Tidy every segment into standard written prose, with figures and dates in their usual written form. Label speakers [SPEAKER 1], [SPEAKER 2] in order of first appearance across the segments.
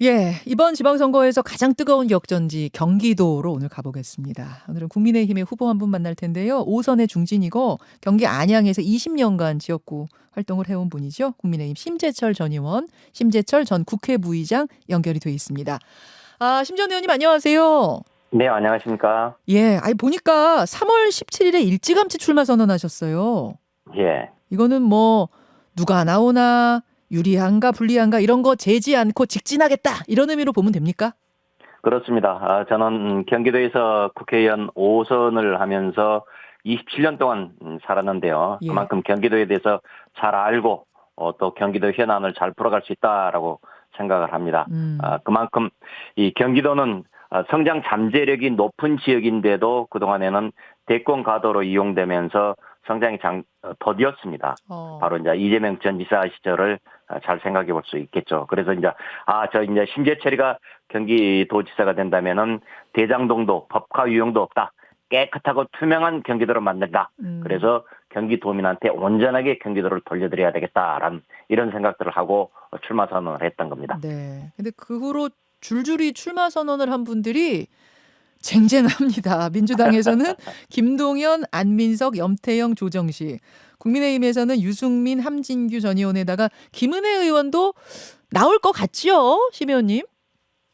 [SPEAKER 1] 예, 이번 지방선거에서 가장 뜨거운 격전지 경기도로 오늘 가보겠습니다. 오늘은 국민의힘의 후보 한 분 만날 텐데요. 5선의 중진이고 경기 안양에서 20년간 지역구 활동을 해온 분이죠. 국민의힘 심재철 전 의원, 심재철 전 국회 부의장 연결이 돼 있습니다. 심 전 의원님 안녕하세요.
[SPEAKER 2] 네, 안녕하십니까?
[SPEAKER 1] 예, 보니까 3월 17일에 일찌감치 출마 선언하셨어요.
[SPEAKER 2] 예,
[SPEAKER 1] 이거는 뭐 누가 나오나 유리한가 불리한가 이런 거 재지 않고 직진하겠다 이런 의미로 보면 됩니까?
[SPEAKER 2] 그렇습니다. 저는 경기도에서 국회의원 5선을 하면서 27년 동안 살았는데요.
[SPEAKER 1] 예.
[SPEAKER 2] 그만큼 경기도에 대해서 잘 알고 또 경기도 현안을 잘 풀어갈 수 있다라고 생각을 합니다. 그만큼 이 경기도는 성장 잠재력이 높은 지역인데도 그동안에는 대권 가도로 이용되면서 성장이 더디었습니다. 바로 이제 이재명 전 지사 시절을 잘 생각해 볼 수 있겠죠. 그래서 이제 이제 심재철이가 경기도지사가 된다면은 대장동도 법화 유형도 없다. 깨끗하고 투명한 경기도를 만든다. 그래서 경기도민한테 온전하게 경기도를 돌려드려야 되겠다라는 이런 생각들을 하고 출마 선언을 했던 겁니다.
[SPEAKER 1] 네. 근데 그 후로 줄줄이 출마 선언을 한 분들이 쟁쟁합니다. 민주당에서는 김동연, 안민석, 염태영, 조정식. 국민의힘에서는 유승민, 함진규 전 의원에다가 김은혜 의원도 나올 것 같지요, 심 의원님?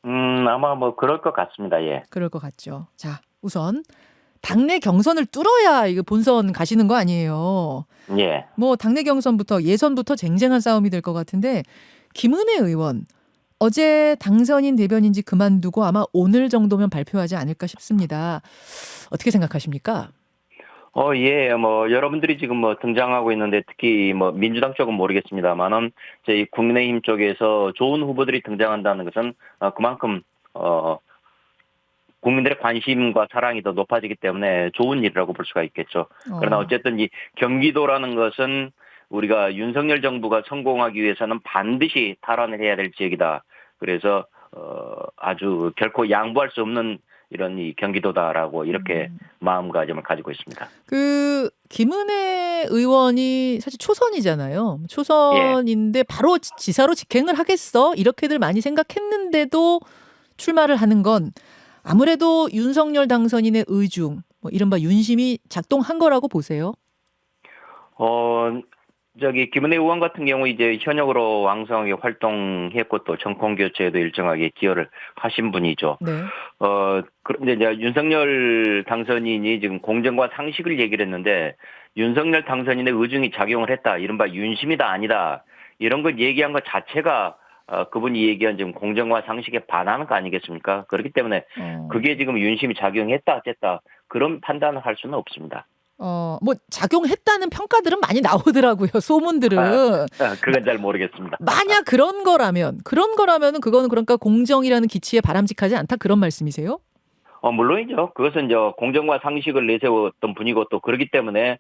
[SPEAKER 2] 아마 뭐 그럴 것 같습니다. 예.
[SPEAKER 1] 그럴 것 같죠. 자, 우선 당내 경선을 뚫어야 이거 본선 가시는 거 아니에요.
[SPEAKER 2] 예.
[SPEAKER 1] 뭐 당내 경선부터 예선부터 쟁쟁한 싸움이 될 것 같은데 김은혜 의원 어제 당선인 대변인지 그만두고 아마 오늘 정도면 발표하지 않을까 싶습니다. 어떻게 생각하십니까?
[SPEAKER 2] 예, 뭐, 여러분들이 지금 뭐 등장하고 있는데 특히 뭐 민주당 쪽은 모르겠습니다만은 저희 국민의힘 쪽에서 좋은 후보들이 등장한다는 것은 그만큼, 국민들의 관심과 사랑이 더 높아지기 때문에 좋은 일이라고 볼 수가 있겠죠. 그러나 어쨌든 이 경기도라는 것은 우리가 윤석열 정부가 성공하기 위해서는 반드시 탈환을 해야 될 지역이다. 그래서, 아주 결코 양보할 수 없는 이런 이 경기도다라고 이렇게 마음가짐을 가지고 있습니다.
[SPEAKER 1] 그 김은혜 의원이 사실 초선이잖아요.
[SPEAKER 2] 예.
[SPEAKER 1] 초선인데 바로 지사로 직행을 하겠어 이렇게들 많이 생각했는데도 출마를 하는 건 아무래도 윤석열 당선인의 의중, 뭐 이른바 윤심이 작동한 거라고 보세요.
[SPEAKER 2] 김은혜 의원 같은 경우 이제 현역으로 왕성하게 활동했고 또 정권 교체에도 일정하게 기여를 하신 분이죠.
[SPEAKER 1] 네.
[SPEAKER 2] 그런데 이제 윤석열 당선인이 지금 공정과 상식을 얘기를 했는데 윤석열 당선인의 의중이 작용을 했다. 이른바 윤심이다 아니다. 이런 걸 얘기한 것 자체가 그분이 얘기한 지금 공정과 상식에 반하는 거 아니겠습니까? 그렇기 때문에 그게 지금 윤심이 작용했다, 어쨌다. 그런 판단을 할 수는 없습니다.
[SPEAKER 1] 뭐 작용했다는 평가들은 많이 나오더라고요. 소문들은.
[SPEAKER 2] 그건 잘 모르겠습니다.
[SPEAKER 1] 만약 그런 거라면은 그거는 그러니까 공정이라는 기치에 바람직하지 않다 그런 말씀이세요?
[SPEAKER 2] 물론이죠. 그것은 이제 공정과 상식을 내세웠던 분이고 또 그렇기 때문에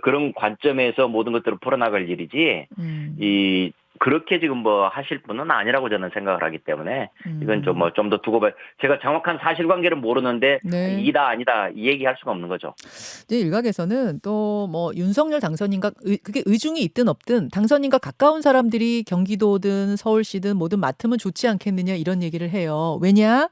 [SPEAKER 2] 그런 관점에서 모든 것들을 풀어나갈 일이지, 그렇게 지금 뭐 하실 분은 아니라고 저는 생각을 하기 때문에 이건 좀 더 두고 봐요. 제가 정확한 사실관계를 모르는데
[SPEAKER 1] 네.
[SPEAKER 2] 이다 아니다 이 얘기할 수가 없는 거죠.
[SPEAKER 1] 이제 일각에서는 또 뭐 윤석열 당선인과 그게 의중이 있든 없든 당선인과 가까운 사람들이 경기도든 서울시든 뭐든 맡으면 좋지 않겠느냐 이런 얘기를 해요. 왜냐?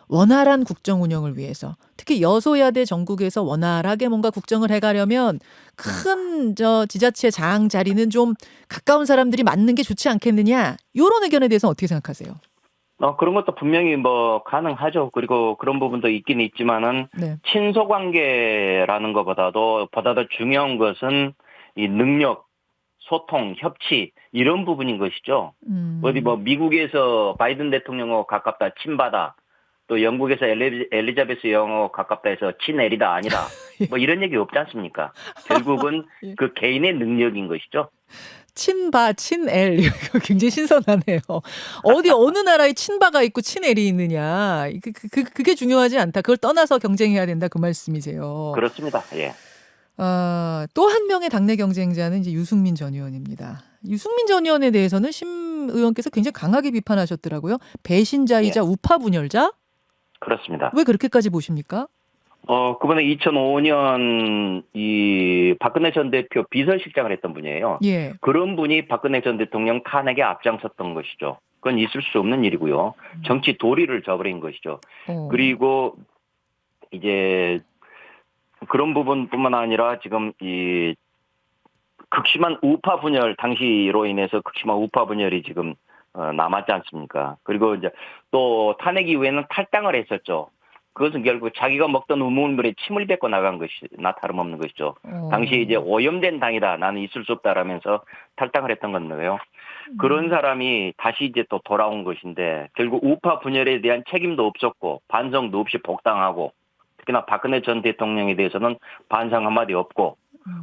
[SPEAKER 1] 원활한 국정 운영을 위해서 특히 여소야대 전국에서 원활하게 뭔가 국정을 해가려면 큰 지자체 장 자리는 좀 가까운 사람들이 맡는 게 좋지 않겠느냐 이런 의견에 대해서 어떻게 생각하세요?
[SPEAKER 2] 그런 것도 분명히 뭐 가능하죠. 그리고 그런 부분도 있긴 있지만은
[SPEAKER 1] 네.
[SPEAKER 2] 친소 관계라는 것보다도 보다 더 중요한 것은 이 능력, 소통, 협치 이런 부분인 것이죠. 어디 뭐 미국에서 바이든 대통령하고 가깝다 친바다, 또 영국에서 엘리자베스 여왕하고 가깝다 해서 친엘이다 아니다. 뭐 이런 얘기 없지 않습니까? 결국은
[SPEAKER 1] 예.
[SPEAKER 2] 그 개인의 능력인 것이죠.
[SPEAKER 1] 친바, 친엘 이거 굉장히 신선하네요. 어느 나라에 친바가 있고 친엘이 있느냐 그게 중요하지 않다. 그걸 떠나서 경쟁해야 된다 그 말씀이세요.
[SPEAKER 2] 그렇습니다. 예.
[SPEAKER 1] 또 한 명의 당내 경쟁자는 이제 유승민 전 의원입니다. 유승민 전 의원에 대해서는 심 의원께서 굉장히 강하게 비판하셨더라고요. 배신자이자
[SPEAKER 2] 예.
[SPEAKER 1] 우파 분열자?
[SPEAKER 2] 그렇습니다.
[SPEAKER 1] 왜 그렇게까지 보십니까?
[SPEAKER 2] 그분은 2005년 이 박근혜 전 대표 비서실장을 했던 분이에요.
[SPEAKER 1] 예.
[SPEAKER 2] 그런 분이 박근혜 전 대통령 탄핵에 앞장섰던 것이죠. 그건 있을 수 없는 일이고요. 정치 도리를 저버린 것이죠.
[SPEAKER 1] 어.
[SPEAKER 2] 그리고 이제 그런 부분뿐만 아니라 지금 이 극심한 우파 분열 당시로 인해서 극심한 우파 분열이 지금 남았지 않습니까? 그리고 이제 또 탄핵 이후에는 탈당을 했었죠. 그것은 결국 자기가 먹던 우물물에 침을 뱉고 나간 것이나 다름없는 것이죠. 당시 이제 오염된 당이다. 나는 있을 수 없다라면서 탈당을 했던 건데요. 그런 사람이 다시 이제 또 돌아온 것인데 결국 우파 분열에 대한 책임도 없었고 반성도 없이 복당하고 특히나 박근혜 전 대통령에 대해서는 반성 한마디 없고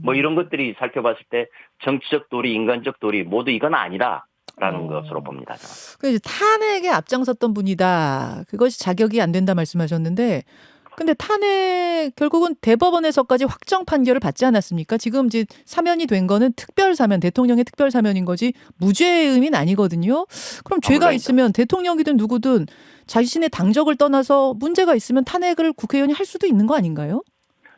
[SPEAKER 2] 뭐 이런 것들이 살펴봤을 때 정치적 도리, 인간적 도리 모두 이건 아니다라는 것으로 봅니다.
[SPEAKER 1] 그 탄핵에 앞장섰던 분이다. 그것이 자격이 안 된다 말씀하셨는데 근데 탄핵 결국은 대법원에서까지 확정 판결을 받지 않았습니까? 지금 이제 사면이 된 거는 특별 사면, 대통령의 특별 사면인 거지 무죄의 의미는 아니거든요. 그럼 죄가
[SPEAKER 2] 물론이죠.
[SPEAKER 1] 있으면 대통령이든 누구든 자신의 당적을 떠나서 문제가 있으면 탄핵을 국회의원이 할 수도 있는 거 아닌가요?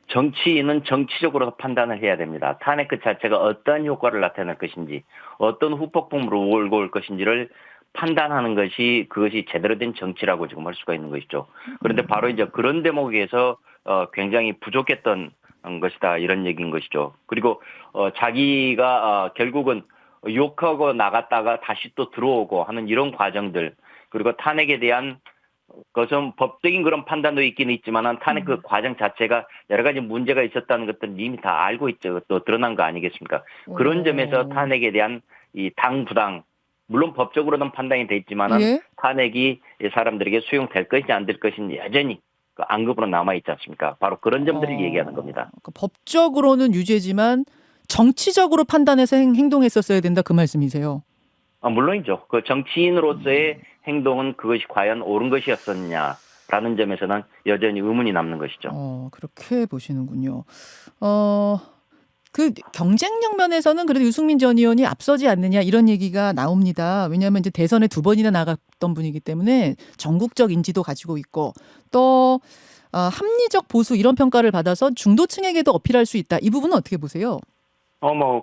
[SPEAKER 2] 정치인은 정치적으로 판단을 해야 됩니다. 탄핵 그 자체가 어떠한 효과를 나타낼 것인지, 어떤 후폭풍으로 몰고 올 것인지를 판단하는 것이 그것이 제대로 된 정치라고 지금 할 수가 있는 것이죠. 그런데 바로 이제 그런 대목에서 굉장히 부족했던 것이다 이런 얘기인 것이죠. 그리고 자기가 결국은 욕하고 나갔다가 다시 또 들어오고 하는 이런 과정들 그리고 탄핵에 대한 그것은 법적인 그런 판단도 있긴 있지만 탄핵 그 과정 자체가 여러 가지 문제가 있었다는 것들은 이미 다 알고 있죠. 또 드러난 거 아니겠습니까? 그런 점에서 탄핵에 대한 이 당 부당 물론 법적으로는 판단이 돼 있지만은
[SPEAKER 1] 예?
[SPEAKER 2] 탄핵이 사람들에게 수용될 것인지 안 될 것인지 여전히 그 안급으로 남아 있지 않습니까? 바로 그런 점들을 얘기하는 겁니다.
[SPEAKER 1] 그러니까 법적으로는 유죄지만 정치적으로 판단해서 행동했었어야 된다 그 말씀이세요?
[SPEAKER 2] 물론이죠. 그 정치인으로서의 행동은 그것이 과연 옳은 것이었었냐라는 점에서는 여전히 의문이 남는 것이죠.
[SPEAKER 1] 그렇게 보시는군요. 그 경쟁력 면에서는 그래도 유승민 전 의원이 앞서지 않느냐 이런 얘기가 나옵니다. 왜냐하면 이제 대선에 2번이나 나갔던 분이기 때문에 전국적 인지도 가지고 있고 또 합리적 보수 이런 평가를 받아서 중도층에게도 어필할 수 있다. 이 부분은 어떻게 보세요?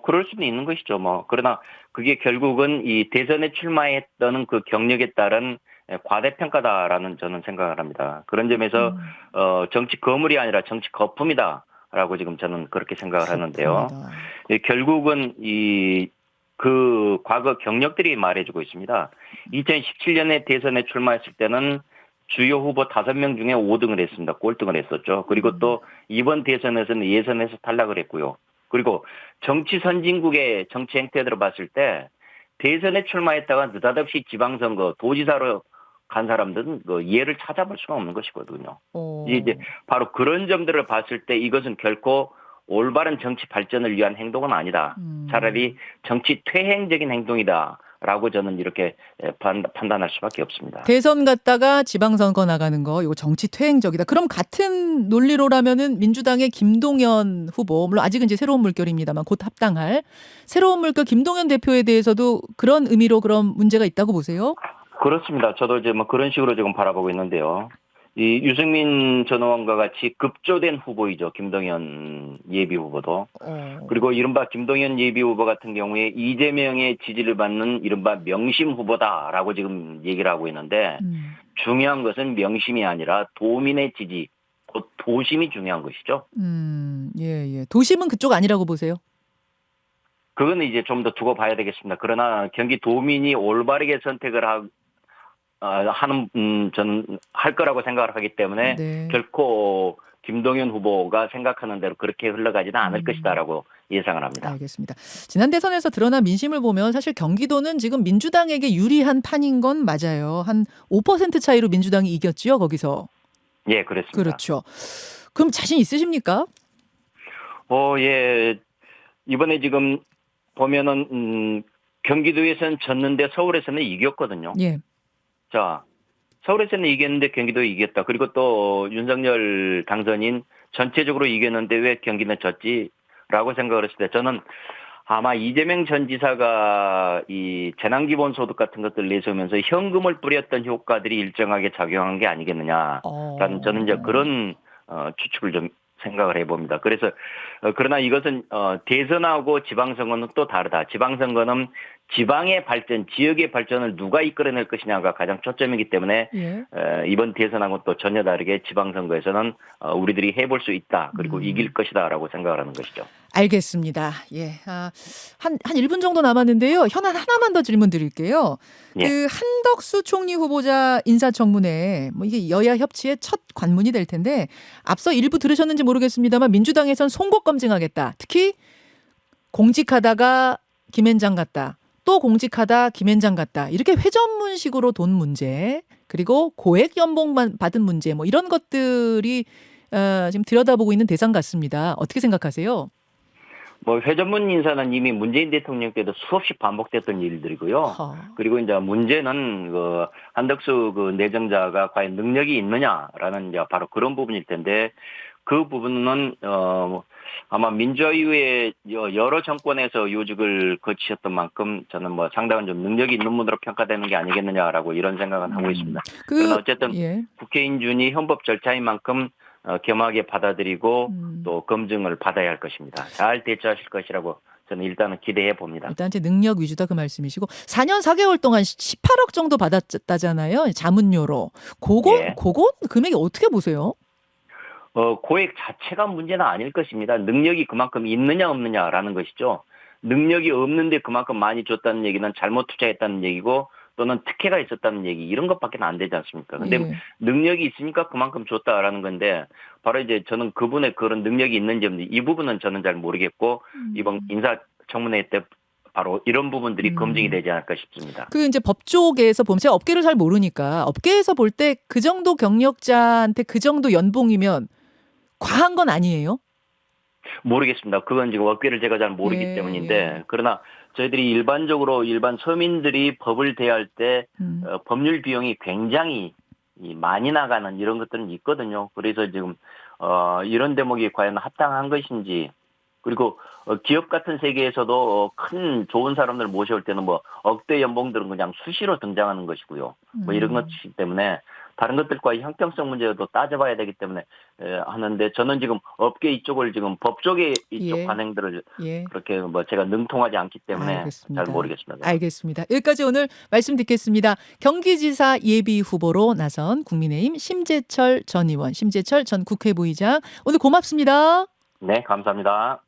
[SPEAKER 2] 그럴 수는 있는 것이죠. 그러나 그게 결국은 이 대선에 출마했던 그 경력에 따른 과대평가다라는 저는 생각을 합니다. 그런 점에서 정치 거물이 아니라 정치 거품이다라고 지금 저는 그렇게 생각을 하는데요. 결국은 그 과거 경력들이 말해주고 있습니다. 2017년에 대선에 출마했을 때는 주요 후보 5명 중에 5등을 했습니다. 꼴등을 했었죠. 그리고 또 이번 대선에서는 예선에서 탈락을 했고요. 그리고 정치 선진국의 정치 행태들을 봤을 때 대선에 출마했다가 느닷없이 지방선거 도지사로 간 사람들은 그 예를 찾아볼 수가 없는 것이거든요. 이제 바로 그런 점들을 봤을 때 이것은 결코 올바른 정치 발전을 위한 행동은 아니다. 차라리 정치 퇴행적인 행동이다. 라고 저는 이렇게 판단할 수밖에 없습니다.
[SPEAKER 1] 대선 갔다가 지방선거 나가는 거 이거 정치 퇴행적이다. 그럼 같은 논리로라면은 민주당의 김동연 후보 물론 아직은 이제 새로운 물결입니다만 곧 합당할 새로운 물결 김동연 대표에 대해서도 그런 의미로 그런 문제가 있다고 보세요?
[SPEAKER 2] 그렇습니다. 저도 이제 그런 식으로 지금 바라보고 있는데요. 이 유승민 전 의원과 같이 급조된 후보이죠. 김동연 예비 후보도. 그리고 이른바 김동연 예비 후보 같은 경우에 이재명의 지지를 받는 이른바 명심 후보다라고 지금 얘기를 하고 있는데 중요한 것은 명심이 아니라 도민의 지지, 곧 도심이 중요한 것이죠.
[SPEAKER 1] 예. 도심은 그쪽 아니라고 보세요?
[SPEAKER 2] 그거는 이제 좀 더 두고 봐야 되겠습니다. 그러나 경기 도민이 올바르게 선택을 하는 저는 할 거라고 생각을 하기 때문에 결코 김동연 후보가 생각하는 대로 그렇게 흘러가지는 않을 것이다라고 예상을 합니다.
[SPEAKER 1] 알겠습니다. 지난 대선에서 드러난 민심을 보면 사실 경기도는 지금 민주당에게 유리한 판인 건 맞아요. 한 5% 차이로 민주당이 이겼지요, 거기서.
[SPEAKER 2] 예, 그렇습니다.
[SPEAKER 1] 그렇죠. 그럼 자신 있으십니까?
[SPEAKER 2] 예. 이번에 지금 보면은 경기도에서는 졌는데 서울에서는 이겼거든요.
[SPEAKER 1] 예.
[SPEAKER 2] 자, 서울에서는 이겼는데 경기도 이겼다. 그리고 또 윤석열 당선인 전체적으로 이겼는데 왜 경기는 졌지라고 생각을 했을 때 저는 아마 이재명 전 지사가 이 재난기본소득 같은 것들을 내세우면서 현금을 뿌렸던 효과들이 일정하게 작용한 게 아니겠느냐라는 저는 이제 그런 추측을 좀 생각을 해봅니다. 그래서 그러나 이것은 대선하고 지방선거는 또 다르다. 지방선거는 지방의 발전, 지역의 발전을 누가 이끌어낼 것이냐가 가장 초점이기 때문에
[SPEAKER 1] 예.
[SPEAKER 2] 이번 대선하고는 또 전혀 다르게 지방선거에서는 우리들이 해볼 수 있다. 그리고 이길 것이다라고 생각을 하는 것이죠.
[SPEAKER 1] 알겠습니다. 예. 한 1분 정도 남았는데요. 현안 하나만 더 질문 드릴게요.
[SPEAKER 2] 예.
[SPEAKER 1] 그 한덕수 총리 후보자 인사청문회, 뭐 이게 여야 협치의 첫 관문이 될 텐데, 앞서 일부 들으셨는지 모르겠습니다만 민주당에선 송곳 검증하겠다. 특히 공직하다가 김앤장 같다. 또 공직하다 김앤장 같다. 이렇게 회전문식으로 돈 문제, 그리고 고액 연봉만 받은 문제, 뭐 이런 것들이 지금 들여다보고 있는 대상 같습니다. 어떻게 생각하세요?
[SPEAKER 2] 뭐 회전문 인사는 이미 문재인 대통령 때도 수없이 반복됐던 일들이고요. 그리고 이제 문제는 그 한덕수 그 내정자가 과연 능력이 있느냐라는 이제 바로 그런 부분일 텐데, 그 부분은 아마 민주화 이후에 여러 정권에서 요직을 거치셨던 만큼 저는 뭐 상당한 좀 능력이 있는 분으로 평가되는 게 아니겠느냐라고 이런 생각은 하고 있습니다. 그러나 어쨌든
[SPEAKER 1] 예.
[SPEAKER 2] 국회인준이 헌법 절차인 만큼 겸하게 받아들이고 또 검증을 받아야 할 것입니다. 잘 대처하실 것이라고 저는 일단은 기대해 봅니다.
[SPEAKER 1] 일단 이제 능력 위주다 그 말씀이시고, 4년 4개월 동안 18억 정도 받았다잖아요. 자문료로. 그건 금액이 어떻게 보세요?
[SPEAKER 2] 고액 자체가 문제는 아닐 것입니다. 능력이 그만큼 있느냐 없느냐라는 것이죠. 능력이 없는데 그만큼 많이 줬다는 얘기는 잘못 투자했다는 얘기고, 또는 특혜가 있었다는 얘기, 이런 것밖에 안 되지 않습니까? 근데 능력이 있으니까 그만큼 줬다라는 건데, 바로 이제 저는 그분의 그런 능력이 있는지 없는지 이 부분은 저는 잘 모르겠고, 이번 인사청문회 때 바로 이런 부분들이 검증이 되지 않을까 싶습니다.
[SPEAKER 1] 그 이제 법 쪽에서 보면, 제가 업계를 잘 모르니까 업계에서 볼 때 그 정도 경력자한테 그 정도 연봉이면 과한 건 아니에요?
[SPEAKER 2] 모르겠습니다. 그건 지금 업계를 제가 잘 모르기 때문인데, 그러나 저희들이 일반적으로 일반 서민들이 법을 대할 때 법률 비용이 굉장히 많이 나가는 이런 것들은 있거든요. 그래서 지금 이런 대목이 과연 합당한 것인지, 그리고 기업 같은 세계에서도 큰 좋은 사람들 모셔올 때는 뭐 억대 연봉들은 그냥 수시로 등장하는 것이고요. 뭐 이런 것이기 때문에 다른 것들과의 형평성 문제도 따져봐야 되기 때문에 하는데, 저는 지금 업계 이쪽을 지금 법 쪽의 이쪽 관행들을 그렇게 뭐 제가 능통하지 않기 때문에
[SPEAKER 1] 알겠습니다.
[SPEAKER 2] 잘 모르겠습니다.
[SPEAKER 1] 알겠습니다. 여기까지 오늘 말씀 듣겠습니다. 경기지사 예비 후보로 나선 국민의힘 심재철 전 의원, 심재철 전 국회 부의장, 오늘 고맙습니다.
[SPEAKER 2] 네, 감사합니다.